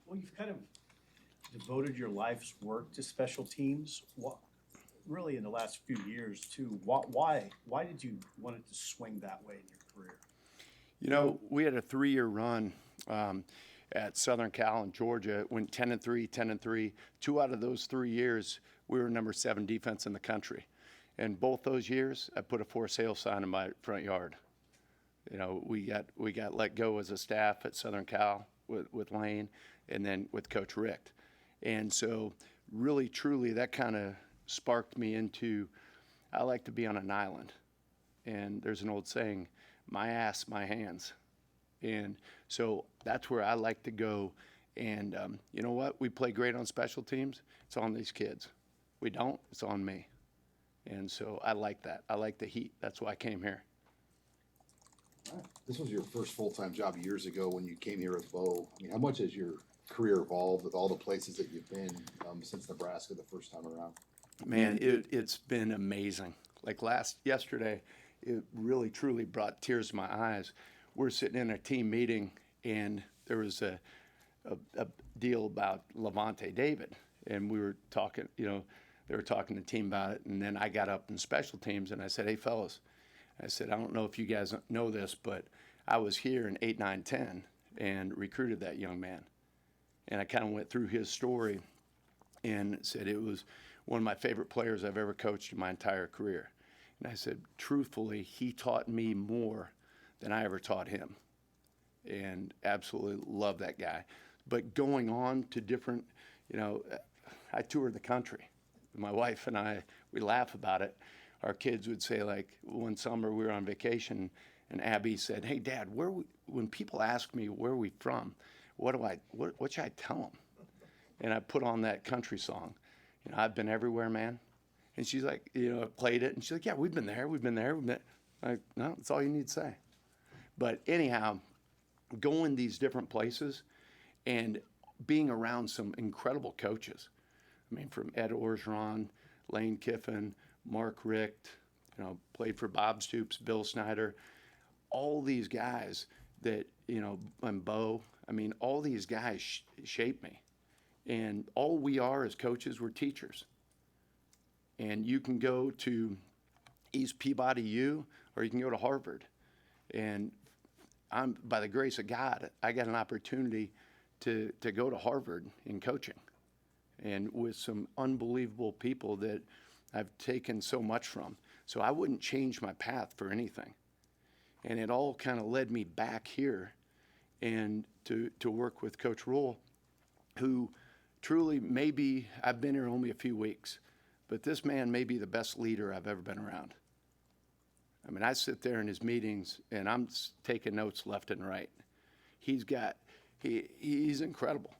Well, you've kind of devoted your life's work to special teams. What, really, in the last few years too. Why did you want it to swing that way in your career? You know, we had a 3-year run at Southern Cal in Georgia. It went 10-3, 10-3. 2 out of those 3 years, we were number 7 defense in the country. And both those years, I put a for sale sign in my front yard. You know, we got let go as a staff at Southern Cal with Lane, and then with Coach Richt. And so, really, truly, that kind of sparked me into I like to be on an island. And there's an old saying, my ass, my hands. And so that's where I like to go. And you know what? We play great on special teams. It's on these kids. We don't, it's on me. And so I like that. I like the heat. That's why I came here. This was your first full-time job years ago when you came here with Bo. I mean, how much has your career evolved with all the places that you've been since Nebraska the first time around? Man, it's been amazing. Like yesterday, it really truly brought tears to my eyes. We're sitting in a team meeting, and there was a deal about Levante David, and we were talking. You know, they were talking to the team about it, and then I got up in special teams, and I said, "Hey, fellas," I said, "I don't know if you guys know this, but I was here in 8, 9, 10 and recruited that young man." And I kind of went through his story and said it was one of my favorite players I've ever coached in my entire career. And I said, truthfully, he taught me more than I ever taught him. And absolutely love that guy. But going on to different, you know, I toured the country. My wife and I, we laugh about it. Our kids would say, like, one summer we were on vacation, and Abby said, "Hey, Dad, when people ask me where we from, what should I tell them?" And I put on that country song. You know, I've been everywhere, man. And she's like, you know, played it, and she's like, "Yeah, we've been there, we've been there, we've been." Like, no, that's all you need to say. But anyhow, going these different places and being around some incredible coaches. I mean, from Ed Orgeron, Lane Kiffin, Mark Richt, you know, played for Bob Stoops, Bill Snyder, all these guys that, you know, and Bo, I mean, all these guys shape me. And all we are as coaches, we're teachers. And you can go to East Peabody U, or you can go to Harvard. And I'm, by the grace of God, I got an opportunity to go to Harvard in coaching, and with some unbelievable people that I've taken so much from. So I wouldn't change my path for anything. And it all kind of led me back here and to work with Coach Rhule, who truly, maybe I've been here only a few weeks, but this man may be the best leader I've ever been around. I mean, I sit there in his meetings and I'm taking notes left and right. He's incredible.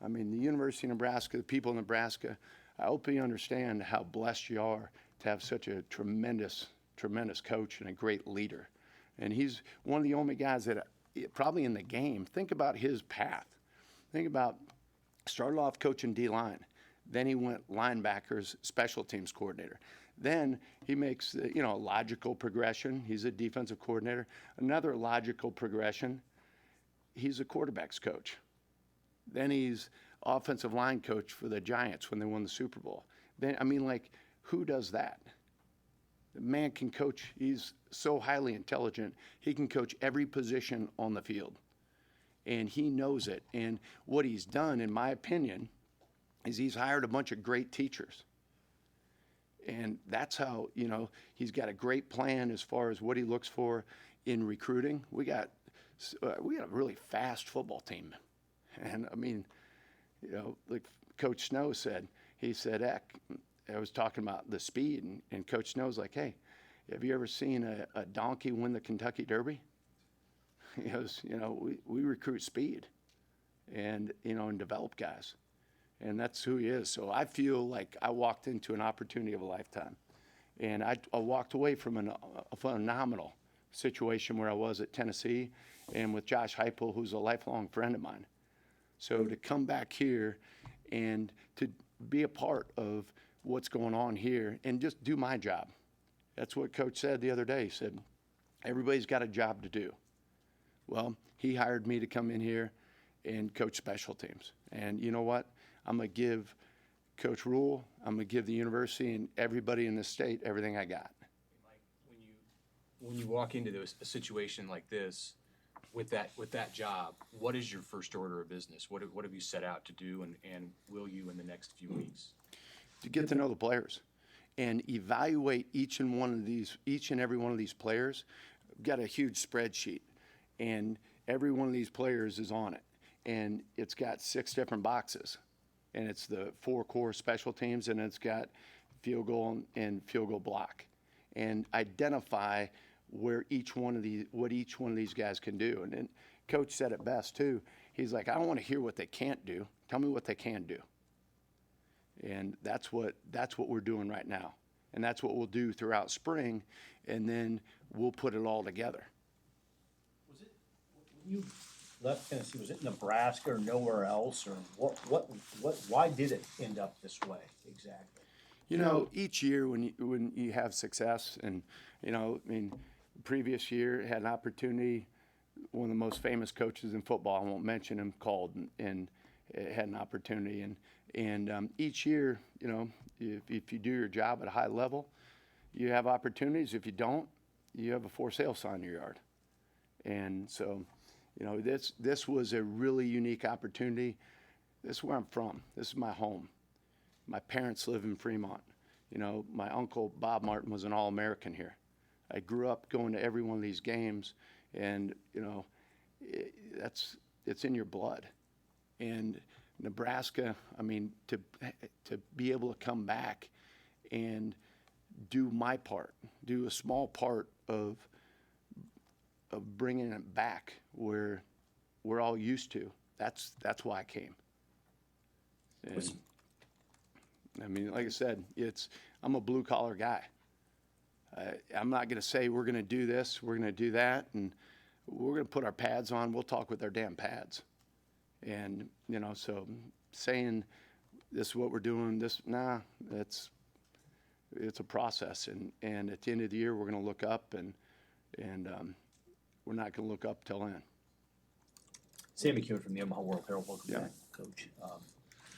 I mean, the University of Nebraska, the people of Nebraska, I hope you understand how blessed you are to have such a tremendous, tremendous coach and a great leader. And he's one of the only guys that probably in the game, think about his path. Think about, started off coaching D-line. Then he went linebackers, special teams coordinator. Then he makes, you know, a logical progression. He's a defensive coordinator. Another logical progression, he's a quarterback's coach. Then he's offensive line coach for the Giants when they won the Super Bowl. Then, I mean, like, who does that? The man can coach. He's so highly intelligent. He can coach every position on the field. And he knows it. And what he's done, in my opinion, is he's hired a bunch of great teachers. And that's how, you know, he's got a great plan as far as what he looks for in recruiting. We got a really fast football team. And, I mean, you know, like Coach Snow said, he said, heck, I was talking about the speed, and Coach Snow's like, "Hey, have you ever seen a donkey win the Kentucky Derby?" He goes, "You know, we recruit speed and, you know, and develop guys." And that's who he is. So I feel like I walked into an opportunity of a lifetime. And I walked away from a phenomenal situation where I was at Tennessee and with Josh Heupel, who's a lifelong friend of mine. So to come back here and to be a part of what's going on here and just do my job. That's what Coach said the other day. He said, everybody's got a job to do. Well, he hired me to come in here and coach special teams. And you know what? I'm going to give Coach Rhule, I'm going to give the university and everybody in the state everything I got. Mike, when you walk into a situation like this with that job, what is your first order of business? What have you set out to do, and will you in the next few weeks? To get to know the players and evaluate each and every one of these players. I've got a huge spreadsheet, and every one of these players is on it, and it's got 6 different boxes, and it's the 4 core special teams, and it's got field goal and field goal block, and identify what each one of these guys can do. And then Coach said it best too. He's like, I don't want to hear what they can't do. Tell me what they can do. And that's what we're doing right now. And that's what we'll do throughout spring, and then we'll put it all together. Was it, when you left Tennessee, was it Nebraska or nowhere else, or why did it end up this way exactly? You know, each year when you have success, and, you know, I mean, previous year had an opportunity, one of the most famous coaches in football, I won't mention him, called and had an opportunity. And each year, you know, if you do your job at a high level, you have opportunities. If you don't, you have a for sale sign in your yard. And so, you know, this was a really unique opportunity. This is where I'm from. This is my home. My parents live in Fremont. You know, my uncle, Bob Martin, was an All-American here. I grew up going to every one of these games, and, you know, it's in your blood. And Nebraska, I mean, to be able to come back and do my part, do a small part of bringing it back where we're all used to. That's why I came. And, I mean, like I said, I'm a blue collar guy. I'm not going to say we're going to do this, we're going to do that, and we're going to put our pads on. We'll talk with our damn pads. And, you know, so saying this is what we're doing, it's a process. And at the end of the year, we're going to look up, and we're not going to look up till then. Sam McEwen from the Omaha World Herald. Welcome Yeah. back, Coach.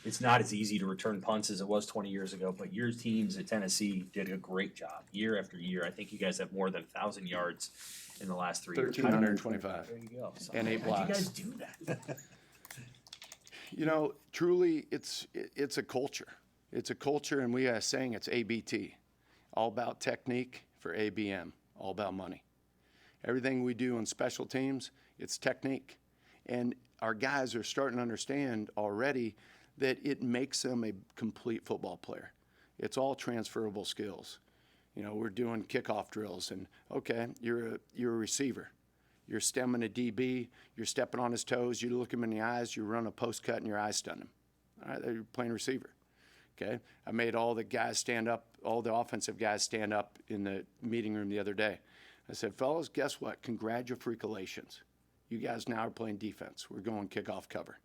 It's not as easy to return punts as it was 20 years ago, but your teams at Tennessee did a great job year after year. I think you guys have more than 1,000 yards in the last 3 years. 1,325. There you go. So And 8 how'd you blocks. guys do that? You know, truly, it's a culture. It's a culture, and we are saying it's ABT, all about technique for ABM, all about money. Everything we do on special teams, it's technique. And our guys are starting to understand already that it makes them a complete football player. It's all transferable skills. You know, we're doing kickoff drills, and okay, you're a receiver. You're stemming a DB, you're stepping on his toes, you look him in the eyes, you run a post cut, and your eyes stun him. All right, you're playing receiver. Okay, I made all the guys stand up, all the offensive guys stand up in the meeting room the other day. I said, fellas, guess what? Congratulations. You guys now are playing defense. We're going kickoff cover.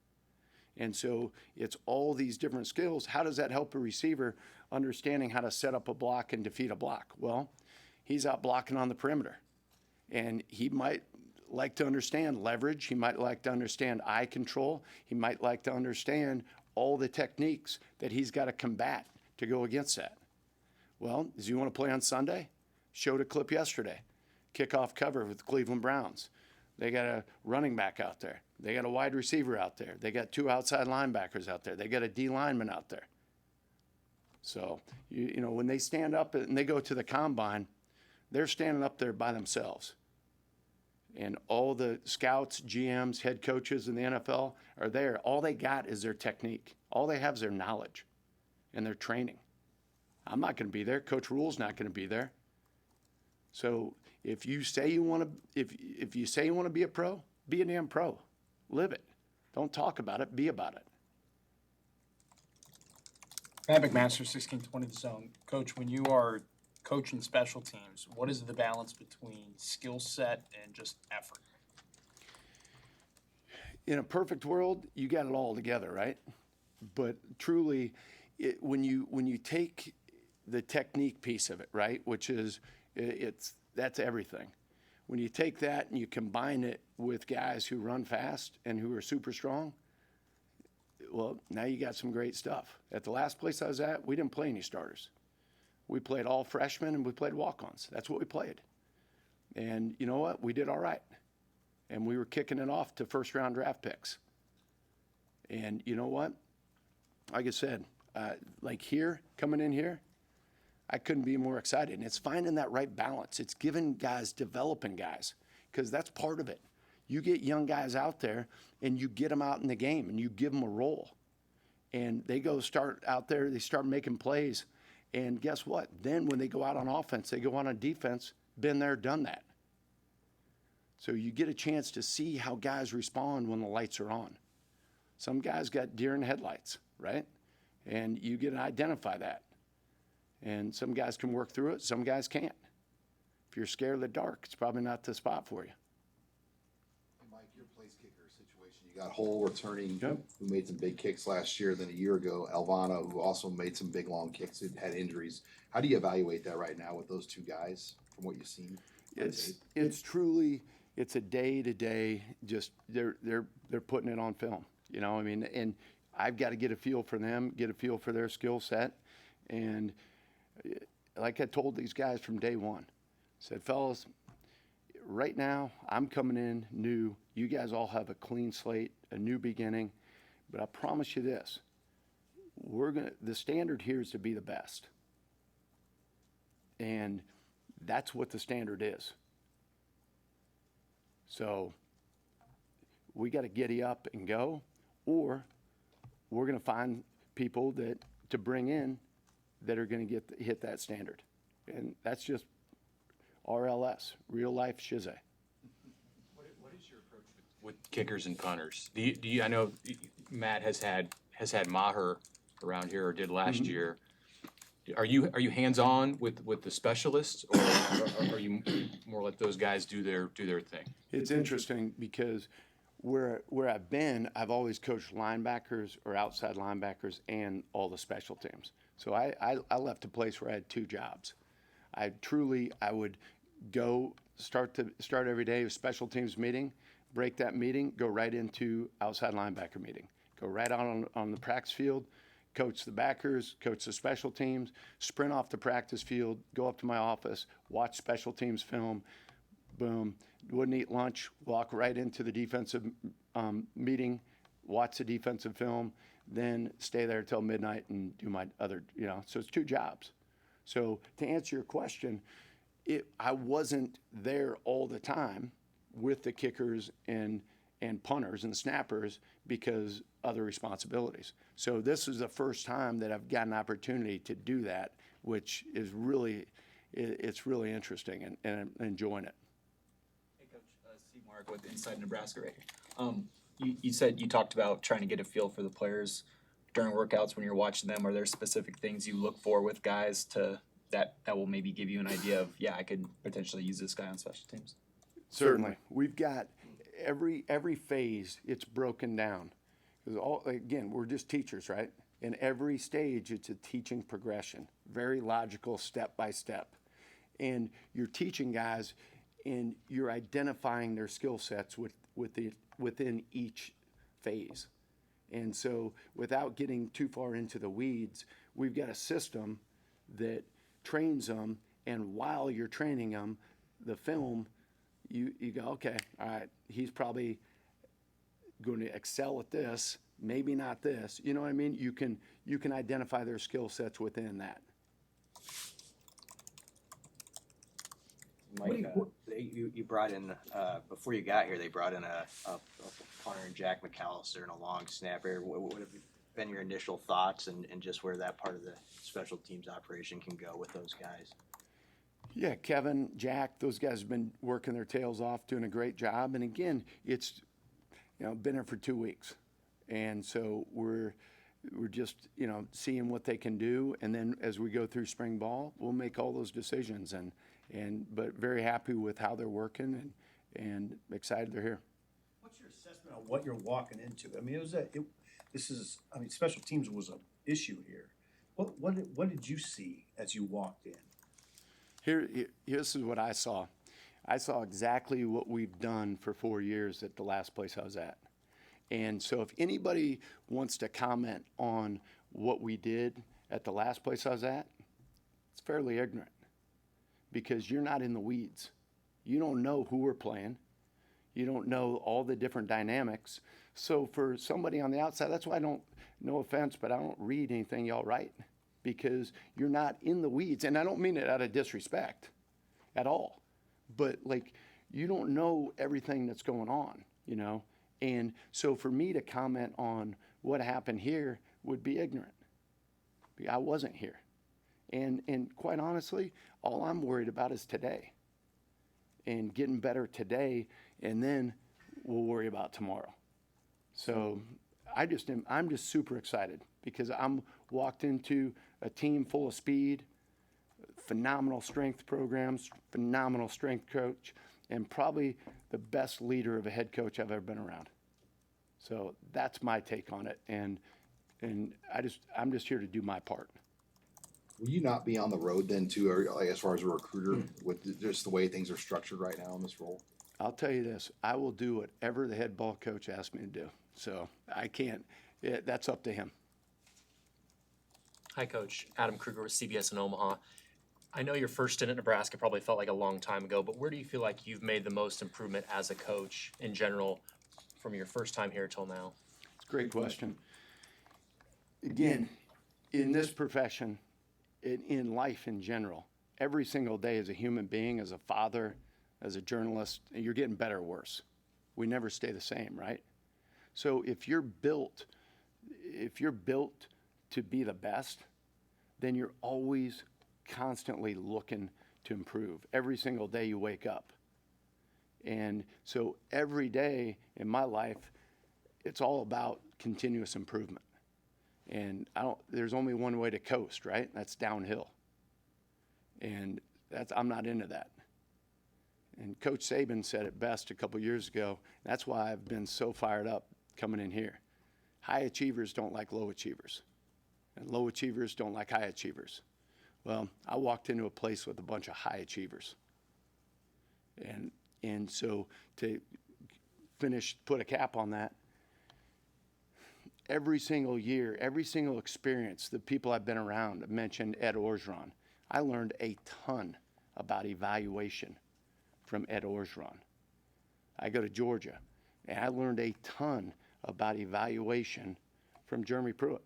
And so it's all these different skills. How does that help a receiver understanding how to set up a block and defeat a block? Well, he's out blocking on the perimeter. And he might like to understand leverage. He might like to understand eye control. He might like to understand all the techniques that he's got to combat to go against that. Well, does he want to play on Sunday? Showed a clip yesterday. Kickoff cover with the Cleveland Browns. They got a running back out there. They got a wide receiver out there. They got 2 outside linebackers out there. They got a D lineman out there. So, you know, when they stand up and they go to the combine, they're standing up there by themselves. And all the scouts, GMs, head coaches in the NFL are there. All they got is their technique. All they have is their knowledge and their training. I'm not going to be there. Coach Rhule's not going to be there. So if you say you want to, if you say you want to be a pro, be a damn pro. Live it. Don't talk about it. Be about it. Matt McMaster, 1620 The Zone. Coach, when you are coaching special teams, what is the balance between skill set and just effort? In a perfect world, you got it all together, right? But truly, when you take the technique piece of it, right, which is that's everything. When you take that and you combine it with guys who run fast and who are super strong, well, now you got some great stuff. At the last place I was at, we didn't play any starters. We played all freshmen and we played walk-ons. That's what we played. And you know what? We did all right. And we were kicking it off to first-round draft picks. And you know what? Like I said, like here, coming in here, I couldn't be more excited. And it's finding that right balance. It's giving guys, developing guys, because that's part of it. You get young guys out there and you get them out in the game and you give them a role. And they go start out there, they start making plays. And guess what? Then when they go out on offense, they go out on defense, been there, done that. So you get a chance to see how guys respond when the lights are on. Some guys got deer in headlights, right? And you get to identify that. And some guys can work through it, some guys can't. If you're scared of the dark, it's probably not the spot for you. Hey, Mike, your place kicker situation, you got Hull returning, Yep. who made some big kicks last year, then a year ago, Alvano, who also made some big long kicks and had injuries. How do you evaluate that right now with those two guys from what you've seen? It's truly, it's a day-to-day, just they're putting it on film. You know, I mean, and I've got to get a feel for them, get a feel for their skill set. And like I told these guys from day one, said, fellas, right now I'm coming in new. You guys all have a clean slate, a new beginning. But I promise you this, the standard here is to be the best. And that's what the standard is. So we got to giddy up and go, or we're going to find people to bring in that are going to hit that standard. And that's just RLS, real life shize. What is your approach with kickers and punters? Do you? I know Matt has had Maher around here, or did last year. Are you hands-on with the specialists, or are you more let those guys do their thing? It's interesting because where I've been, I've always coached linebackers or outside linebackers and all the special teams. So I left a place where I had two jobs. I would go start every day with special teams meeting, break that meeting, go right into outside linebacker meeting, go right out on the practice field, coach the backers, coach the special teams, sprint off the practice field, go up to my office, watch special teams film, boom, wouldn't eat lunch, walk right into the defensive meeting, watch the defensive film, then stay there till midnight and do my other, so it's two jobs. So to answer your question, I wasn't there all the time with the kickers and punters and snappers because other responsibilities. So this is the first time that I've got an opportunity to do that, which is it's really interesting and I'm enjoying it. Hey, Coach, Steve Mark with Inside Nebraska right here. You said you talked about trying to get a feel for the players during workouts when you're watching them. Are there specific things you look for with guys that will maybe give you an idea of, I could potentially use this guy on special teams? Certainly. We've got every phase, it's broken down. Because again, we're just teachers, right? In every stage, it's a teaching progression, very logical, step by step. And you're teaching guys, and you're identifying their skill sets within each phase. And so without getting too far into the weeds, we've got a system that trains them, and while you're training them, the film, you go, okay, all right, he's probably going to excel at this, maybe not this. You know what I mean? You can identify their skill sets within that. Mike, you brought in, before you got here, they brought in a punter and Jack McAllister and a long snapper. What have been your initial thoughts and just where that part of the special teams operation can go with those guys? Yeah, Kevin, Jack, those guys have been working their tails off, doing a great job. And again, it's, been here for 2 weeks. And so we're just, seeing what they can do. And then as we go through spring ball, we'll make all those decisions but very happy with how they're working and excited they're here. What's your assessment on what you're walking into? I mean, special teams was an issue here. What did you see as you walked in? This is what I saw. I saw exactly what we've done for 4 years at the last place I was at. And so if anybody wants to comment on what we did at the last place I was at, it's fairly ignorant because you're not in the weeds. You don't know who we're playing. You don't know all the different dynamics. So for somebody on the outside, that's why I don't, no offense, but I don't read anything y'all write because you're not in the weeds. And I don't mean it out of disrespect at all. But like, you don't know everything that's going on, you know? And so for me to comment on what happened here would be ignorant. I wasn't here. And quite honestly, all I'm worried about is today and getting better today, and then we'll worry about tomorrow. So I'm just super excited because I'm walked into a team full of speed, phenomenal strength programs, phenomenal strength coach, and probably the best leader of a head coach I've ever been around. So that's my take on it, and I'm just here to do my part. Will you not be on the road then too, or like as far as a recruiter, with just the way things are structured right now in this role? I'll tell you this, I will do whatever the head ball coach asks me to do. So I can't, that's up to him. Hi, Coach. Adam Kruger with CBS in Omaha. I know your first stint at Nebraska probably felt like a long time ago, but where do you feel like you've made the most improvement as a coach in general from your first time here till now? It's a great question. Again, in this profession, in life in general, every single day as a human being, as a father, as a journalist, you're getting better or worse. We never stay the same, right? So if you're built to be the best, then you're always constantly looking to improve. Every single day you wake up. And so every day in my life, it's all about continuous improvement. And there's only one way to coast, right? That's downhill. And I'm not into that. And Coach Saban said it best a couple years ago. That's why I've been so fired up coming in here. High achievers don't like low achievers. And low achievers don't like high achievers. Well, I walked into a place with a bunch of high achievers. And so to put a cap on that, every single year, every single experience, the people I've been around, I mentioned Ed Orgeron. I learned a ton about evaluation from Ed Orgeron. I go to Georgia, and I learned a ton about evaluation from Jeremy Pruitt.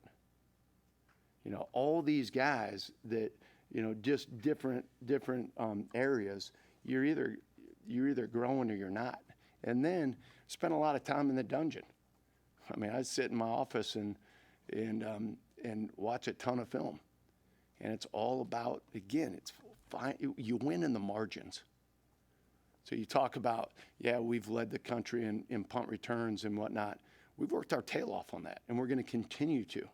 You know, all these guys that, you know, just different areas, you're either growing or you're not. And then spent a lot of time in the dungeon. I mean, I sit in my office and watch a ton of film. And it's all about, again, it's fine. You win in the margins. So you talk about, yeah, we've led the country in punt returns and whatnot. We've worked our tail off on that, and we're going to continue to.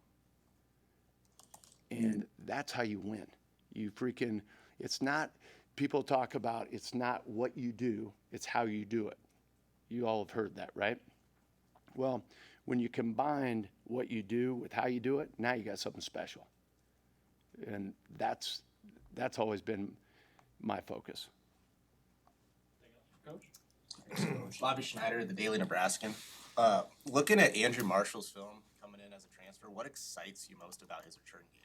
And that's how you win. It's not, people talk about it's not what you do, it's how you do it. You all have heard that, right? Well, when you combine what you do with how you do it, now you got something special. And that's always been my focus. Bobby Schneider, the Daily Nebraskan. Looking at Andrew Marshall's film coming in as a transfer, what excites you most about his return game?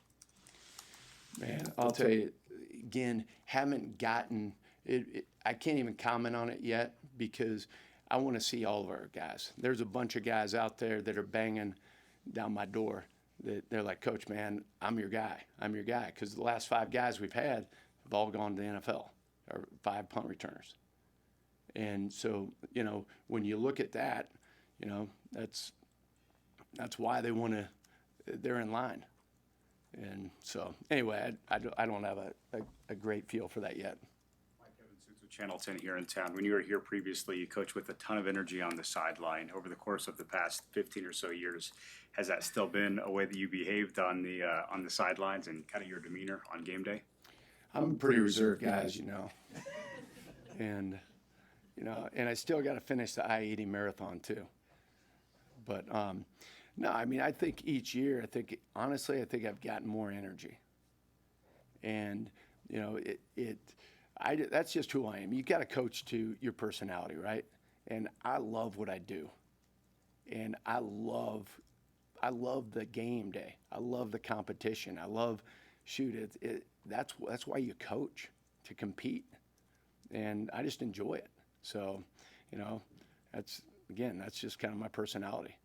Man, I'll tell you, again, haven't gotten it. I can't even comment on it yet because I want to see all of our guys. There's a bunch of guys out there that are banging down my door. They're like, Coach, man, I'm your guy. I'm your guy. Because the last 5 guys we've had have all gone to the NFL, or 5 punt returners. And so, you know, when you look at that, you know, that's why they want to, they're in line. And so, anyway, I don't have a great feel for that yet. Mike Ekeler with Channel 10 here in town. When you were here previously, you coached with a ton of energy on the sideline. Over the course of the past 15 or so years, has that still been a way that you behaved on the sidelines and kind of your demeanor on game day? I'm a pretty reserved guy, as you know. And, you know, and I still got to finish the I-80 marathon too. But, no, I mean, I think each year, honestly, I think I've gotten more energy. And, you know, That's just who I am. You got to coach to your personality, right? And I love what I do, and I love the game day. I love the competition. I love that's why you coach, to compete, and I just enjoy it. So, that's just kind of my personality.